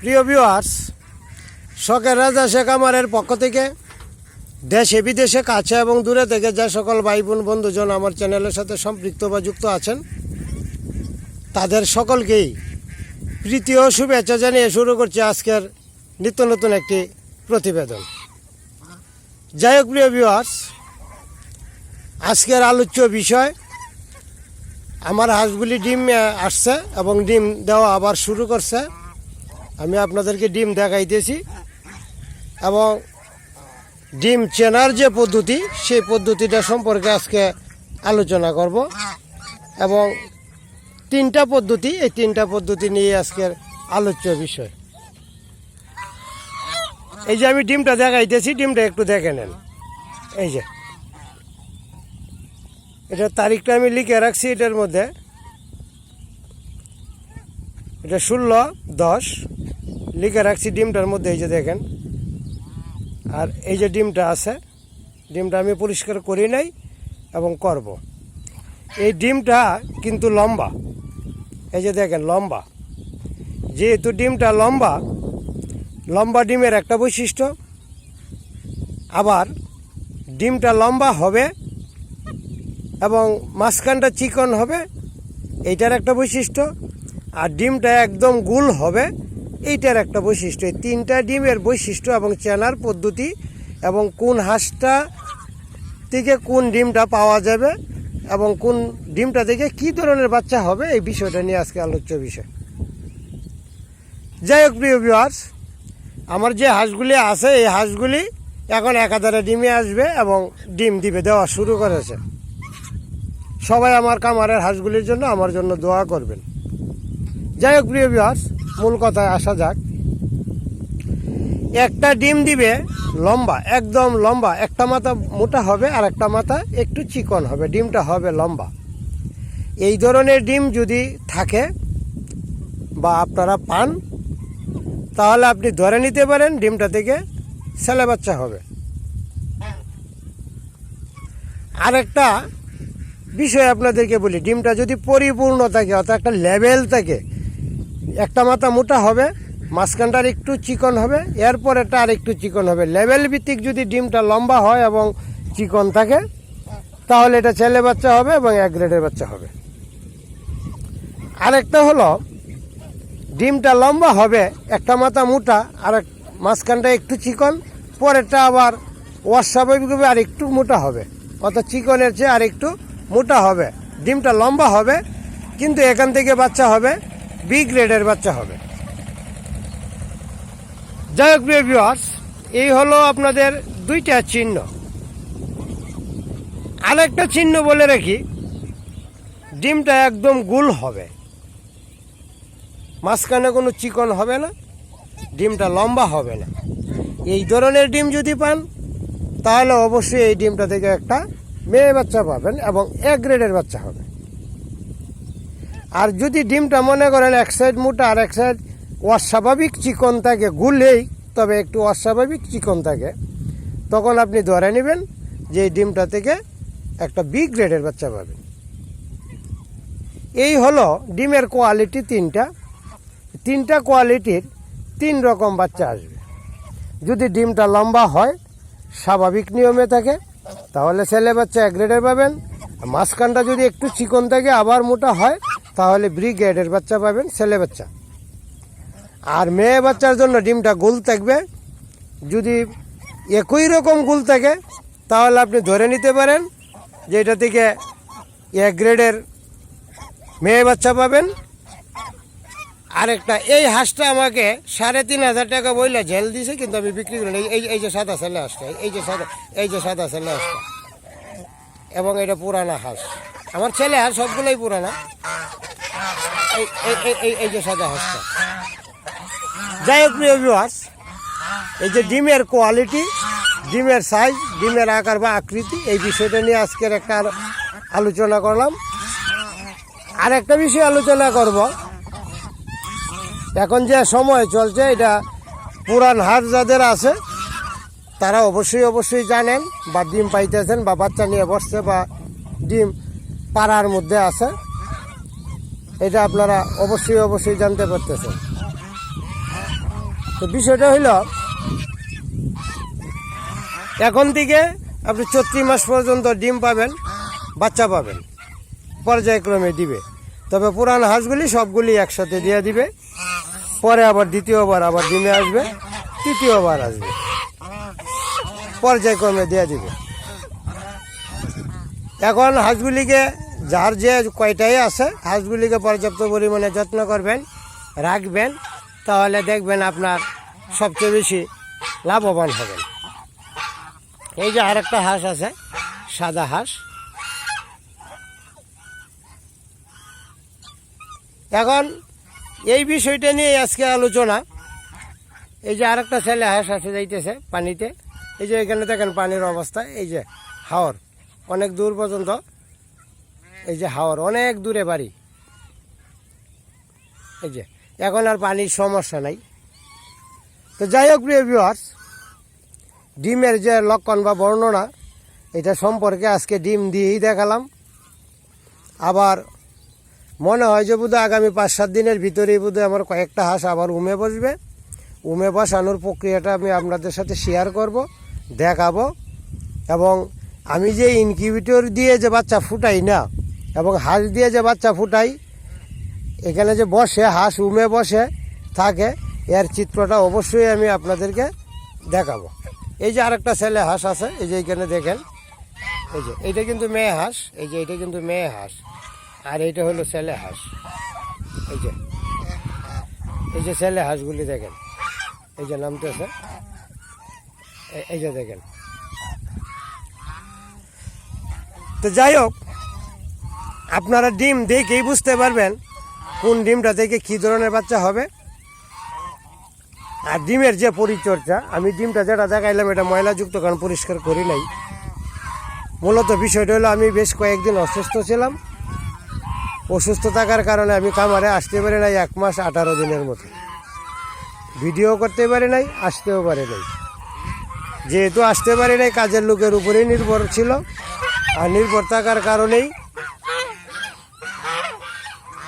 প্রিয় ভিউয়ার্স, শখের রাজা শেখ আমারের পক্ষ থেকে দেশে বিদেশে কাছে এবং দূরে থেকে যে সকল ভাই বোন বন্ধুজন আমার চ্যানেলের সাথে সম্পৃক্ত বা যুক্ত আছেন, তাদের সকলকেই প্রীতি ও শুভেচ্ছা জানিয়ে শুরু করছি আজকের নিত্য নতুন একটি প্রতিবেদন। যাই হোক প্রিয় ভিউয়ার্স, আজকের আলোচ্য বিষয়, আমার হাঁসগুলি ডিম আসছে এবং ডিম দেওয়া আবার শুরু করছে। আমি আপনাদেরকে ডিম দেখাইতেছি এবং ডিম চেনার যে পদ্ধতি, সেই পদ্ধতিটা সম্পর্কে আজকে আলোচনা করব এবং তিনটা পদ্ধতি, এই তিনটা পদ্ধতি নিয়ে আজকের আলোচ্য বিষয়। এই যে আমি ডিমটা দেখাইতেছি, ডিমটা একটু দেখে নেন। এই যে এটার তারিখটা আমি লিখে রাখছি, এটার মধ্যে এটা 16/10 লিখে রাখছি ডিমটার মধ্যে। এই যে দেখেন, আর এই যে ডিমটা আছে, ডিমটা আমি পরিষ্কার করি নাই এবং করব। এই ডিমটা কিন্তু লম্বা, এই যে দেখেন লম্বা। যেহেতু ডিমটা লম্বা, লম্বা ডিমের একটা বৈশিষ্ট্য, আবার ডিমটা লম্বা হবে এবং মাঝখানটা চিকন হবে, এইটার একটা বৈশিষ্ট্য। আর ডিমটা একদম গোল হবে, এইটার একটা বৈশিষ্ট্য। এই তিনটা ডিমের বৈশিষ্ট্য এবং চেনার পদ্ধতি এবং কোন হাঁসটা থেকে কোন ডিমটা পাওয়া যাবে এবং কোন ডিমটা থেকে কী ধরনের বাচ্চা হবে, এই বিষয়টা নিয়ে আজকে আলোচ্য বিষয়। যাই হোক প্রিয় ভিউয়ার্স, আমার যে হাঁসগুলি আছে, এই হাঁসগুলি এখন একাধারে ডিমে আসবে এবং ডিম দিবে, দেওয়া শুরু করেছে। সবাই আমার কামারের হাঁসগুলির জন্য, আমার জন্য দোয়া করবেন। যাই হোক প্রিয় ভিউয়ার্স, মূল কথায় আসা যাক। একটা ডিম দিবে লম্বা, একদম লম্বা, একটা মাথা মোটা হবে আর একটা মাথা একটু চিকন হবে, ডিমটা হবে লম্বা। এই ধরনের ডিম যদি থাকে বা আপনারা পান, তাহলে আপনি ধরে নিতে পারেন ডিমটা থেকে ছেলে বাচ্চা হবে। আরেকটা বিষয় আপনাদেরকে বলি, ডিমটা যদি পরিপূর্ণ থাকে, অর্থাৎ একটা লেভেল থাকে, একটা মাথা মোটা হবে, মাঝখানটার একটু চিকন হবে, এরপরেরটা আর একটু চিকন হবে। লেভেল ভিত্তিক যদি ডিমটা লম্বা হয় এবং চিকন থাকে, তাহলে এটা ছেলে বাচ্চা হবে এবং এক গ্রেডের বাচ্চা হবে। আরেকটা হলো, ডিমটা লম্বা হবে, একটা মাথা মোটা আর মাঝখানটা একটু চিকন, পরেরটা আবার অস্বাভাবিকভাবে আর একটু মোটা হবে, অর্থাৎ চিকনের চেয়ে আর একটু মোটা হবে। ডিমটা লম্বা হবে, কিন্তু এখান থেকে বাচ্চা হবে বি গ্রেডের বাচ্চা হবে। যাই হোক প্রিয় ভিউয়ার্স, এই হলো আপনাদের দুইটা চিহ্ন। আরেকটা চিহ্ন বলে রাখি, ডিমটা একদম গোল হবে, মাঝখানে কোনো চিকন হবে না, ডিমটা লম্বা হবে না। এই ধরনের ডিম যদি পান, তাহলে অবশ্যই এই ডিমটা থেকে একটা মেয়ে বাচ্চা পাবেন এবং এক গ্রেডের বাচ্চা হবে। আর যদি ডিমটা মনে করেন এক সাইড মোটা আর এক সাইড অস্বাভাবিক চিকন থাকে, গুলেই তবে একটু অস্বাভাবিক চিকন থাকে, তখন আপনি ধরে নেবেন যে এই ডিমটা থেকে একটা বি গ্রেডের বাচ্চা পাবেন। এই হলো ডিমের কোয়ালিটি তিনটা কোয়ালিটির তিন রকম বাচ্চা আসবে। যদি ডিমটা লম্বা হয়, স্বাভাবিক নিয়মে থাকে, তাহলে ছেলে বাচ্চা এক গ্রেডের পাবেন। মাঝখানটা যদি একটু চিকন থাকে, আবার মোটা হয়, তাহলে বি গ্রেডের বাচ্চা পাবেন, ছেলে বাচ্চা। আর মেয়ে বাচ্চার জন্য ডিমটা গোল থাকবে। যদি একই রকম গোল থাকে, তাহলে আপনি ধরে নিতে পারেন যে এটা থেকে এক গ্রেডের মেয়ে বাচ্চা পাবেন। আরেকটা, এই হাঁসটা আমাকে 3,500 টাকা বইলা জেল দিয়েছে, কিন্তু আমি বিক্রি করি না। এই যে সাদা ছেলে হাঁসটা, এই যে সাদা ছেলে হাঁসটা, এবং এটা পুরানা হাঁস, আমার ছেলে হাঁস সবগুলোই পুরানা। এই যে সাদা হাঁসটা। যাই হোক প্রিয় ভিউয়ার্স, এই যে ডিমের কোয়ালিটি, ডিমের সাইজ, ডিমের আকার বা আকৃতি, এই বিষয়টা নিয়ে আজকের একটা আলোচনা করলাম। আর একটা বিষয় আলোচনা করব, এখন যে সময় চলছে, এটা পুরান হাঁস যাদের আছে, তারা অবশ্যই জানেন বা ডিম পাইতেছেন বা বাচ্চা নিয়ে বসছে বা ডিম পাড়ার মধ্যে আছে, এটা আপনারা অবশ্যই জানতে পারতেছেন। তো বিষয়টা হইল এখন থেকে আপনি 34 মাস পর্যন্ত ডিম পাবেন, বাচ্চা পাবেন, পর্যায়ক্রমে দিবে। তবে পুরান হাঁসগুলি সবগুলি একসাথে দিয়ে দিবে, পরে আবার দ্বিতীয়বার আবার ডিমে আসবে, তৃতীয়বার আসবে, পর্যায়ক্রমে দিয়ে দিবে। এখন হাঁসগুলিকে যার যে কয়টাই আছে হাঁসগুলিকে পর্যাপ্ত পরিমাণে যত্ন করবেন, রাখবেন, তাহলে দেখবেন আপনার সবচেয়ে বেশি লাভবান হবেন। এই যে আরেকটা হাঁস আছে, সাদা হাঁস। এখন এই বিষয়টা নিয়ে আজকে আলোচনা। এই যে আরেকটা ছেলে হাঁস আছে যাইতেছে পানিতে, এই যে এখানে দেখেন পানির অবস্থা, এই যে হাওর অনেক দূর পর্যন্ত, এই যে হাওর অনেক দূরে বাড়ি। এই যে এখন আর পানির সমস্যা নাই। তো যাই হোক প্রিয় ভিউয়ার্স, ডিমের যে লক্ষণ বা বর্ণনা এটা সম্পর্কে আজকে ডিম দিয়েই দেখালাম। আবার মনে হয় যে বোধহয় আগামী 5-7 দিনের ভিতরেই বোধহয় আমার কয়েকটা হাঁস আবার উমে বসবে। উমে বসানোর প্রক্রিয়াটা আমি আপনাদের সাথে শেয়ার করব, দেখাবো। এবং আমি যে ইনকিউবেটর দিয়ে যে বাচ্চা ফুটাই না, এবং হাঁস দিয়ে যে বাচ্চা ফুটাই, এখানে যে বসে হাঁস উমে বসে থাকে, এর চিত্রটা অবশ্যই আমি আপনাদেরকে দেখাবো। এই যে আরেকটা ছেলে হাঁস আছে, এই যে এখানে দেখেন, এই যে এইটা কিন্তু মেয়ে হাঁস, এই যে এইটা কিন্তু মেয়ে হাঁস, আর এইটা হলো ছেলে হাঁস। এই যে ছেলে হাঁসগুলি দেখেন, এই যে নামতেছে, এই যে দেখেন। তো যাই হোক, আপনারা ডিম দেখেই বুঝতে পারবেন কোন ডিমটা থেকে কী ধরনের বাচ্চা হবে। আর ডিমের যে পরিচর্যা, আমি ডিমটা যেটা দেখাইলাম এটা ময়লাযুক্ত, কারণ পরিষ্কার করি নাই। মূলত বিষয়টা হলো আমি বেশ কয়েকদিন অসুস্থ ছিলাম। অসুস্থ থাকার কারণে আমি খামারে আসতে পারি নাই 1 মাস 18 দিনের মতো, ভিডিও করতে পারি নাই, আসতেও পারি নাই। যেহেতু আসতে পারি নাই, কাজের লোকের উপরেই নির্ভর ছিল, আর নির্ভর থাকার কারণেই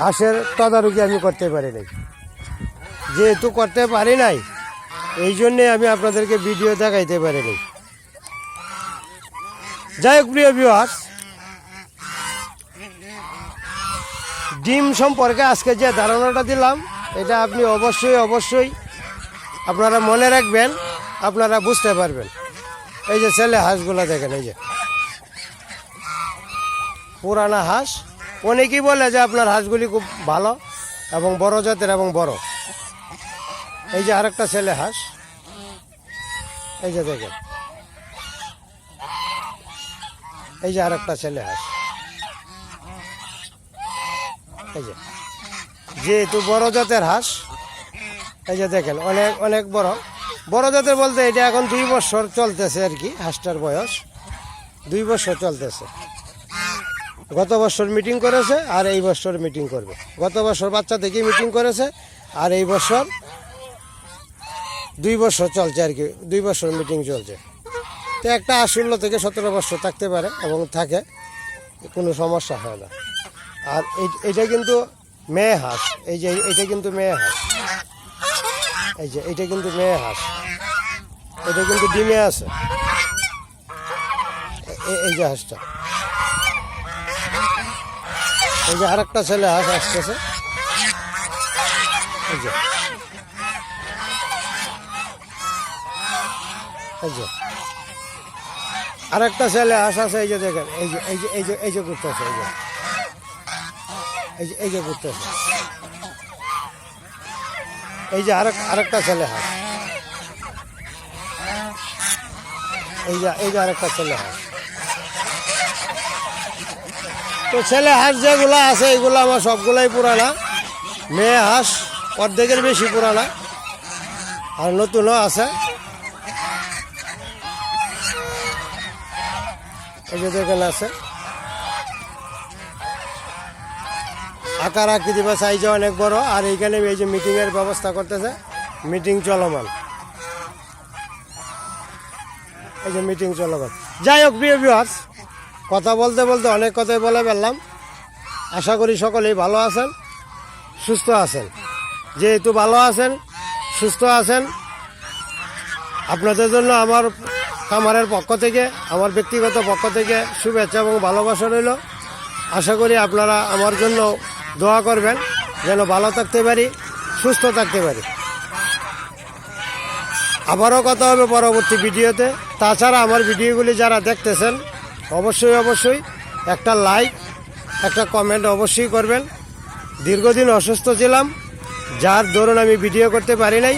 হাঁসের তদারকি আমি করতে পারি নাই। যেহেতু করতে পারি নাই, এই জন্যে আমি আপনাদেরকে ভিডিও দেখাইতে পারি নাই। যাই হোক প্রিয় ভিউয়ার্স, ডিম সম্পর্কে আজকে যে ধারণাটা দিলাম, এটা আপনি অবশ্যই আপনারা মনে রাখবেন, আপনারা বুঝতে পারবেন। এই যে ছেলে হাঁসগুলো দেখেন, এই যে পুরানা হাঁস। অনেকেই বলে যে আপনার হাঁসগুলি খুব ভালো এবং বড় জাতের এবং বড়। এই যে আরেকটা ছেলে হাঁস, এই যে দেখেন, এই যে আরেকটা ছেলে হাঁস। এই যে যেহেতু বড় জাতের হাঁস, এই যে দেখেন অনেক বড় জাতের বলতে এটা এখন 2 বছর চলতেছে আর কি। হাঁসটার বয়স 2 বছর চলতেছে। গত বছর মিটিং করেছে আর এই বছর মিটিং করবে। গত বছর বাচ্চা থেকেই মিটিং করেছে, আর এই বছর 2 বছর চলছে আর কি। 2 বছর মিটিং চলছে। তো একটা 16 থেকে 17 বছর থাকতে পারে এবং থাকে, কোনো সমস্যা হয় না। আর এটা কিন্তু মেয়ে হাঁস, এই যে এটা কিন্তু মেয়ে হাঁস, এই যে এটা কিন্তু মেয়ে হাঁস, এটা কিন্তু ডিমে আছে। এই যে হাঁসটা, এই যে আরেকটা ছেলে হাঁস আসতেছে, এই যে আরেকটা ছেলে হাঁস আছে, এই যে দেখেন, এই যে ঘুরতেছে, এই যে ঘুরতেছে, এই যে আরেকটা ছেলে হাঁস, এই যে আরেকটা ছেলে হাঁস। তো ছেলে হাঁস যেগুলো আছে এগুলো আমার সবগুলাই পুরানা। মেয়ে হাঁস অর্ধেকের বেশি পুরানা, আর নতুনও আছে। এই যে দেখেন আছে, আকার আকৃতি বা সাইজে অনেক বড়। আর এইখানে এই যে মিটিংয়ের ব্যবস্থা করতেছে, মিটিং চলমান, এই যে মিটিং চলমান। যাই হোক প্রিয় ভিউয়ার্স, কথা বলতে বলতে অনেক কথাই বলে ফেললাম। আশা করি সকলেই ভালো আছেন, সুস্থ আছেন। যেহেতু ভালো আছেন, সুস্থ আছেন। আপনাদের জন্য আমার খামারের পক্ষ থেকে, আমার ব্যক্তিগত পক্ষ থেকে শুভেচ্ছা এবং ভালোবাসা রইল। আশা করি আপনারা আমার জন্য দোয়া করবেন যেন ভালো থাকতে পারি, সুস্থ থাকতে পারি। আবারও কথা হবে পরবর্তী ভিডিওতে। তাছাড়া আমার ভিডিওগুলি যারা দেখতেছেন অবশ্যই একটা লাইক, একটা কমেন্ট অবশ্যই করবেন। দীর্ঘদিন অসুস্থ ছিলাম, যার দরুন আমি ভিডিও করতে পারি নাই।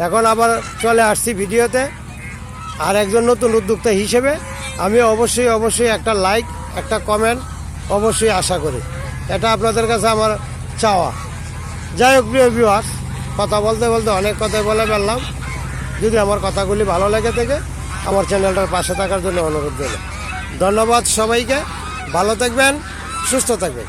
এখন আবার চলে আসছি ভিডিওতে। আর একজন নতুন উদ্যোক্তা হিসেবে আমি অবশ্যই একটা লাইক, একটা কমেন্ট অবশ্যই আশা করি। এটা আপনাদের কাছে আমার চাওয়া। যাই হোক প্রিয় ভিউয়ার্স, কথা বলতে অনেক কথাই বলে ফেললাম। যদি আমার কথাগুলি ভালো লেগে থাকে আমার চ্যানেলটার পাশে থাকার জন্য অনুরোধ রইল। ধন্যবাদ সবাইকে। ভালো থাকবেন, সুস্থ থাকবেন।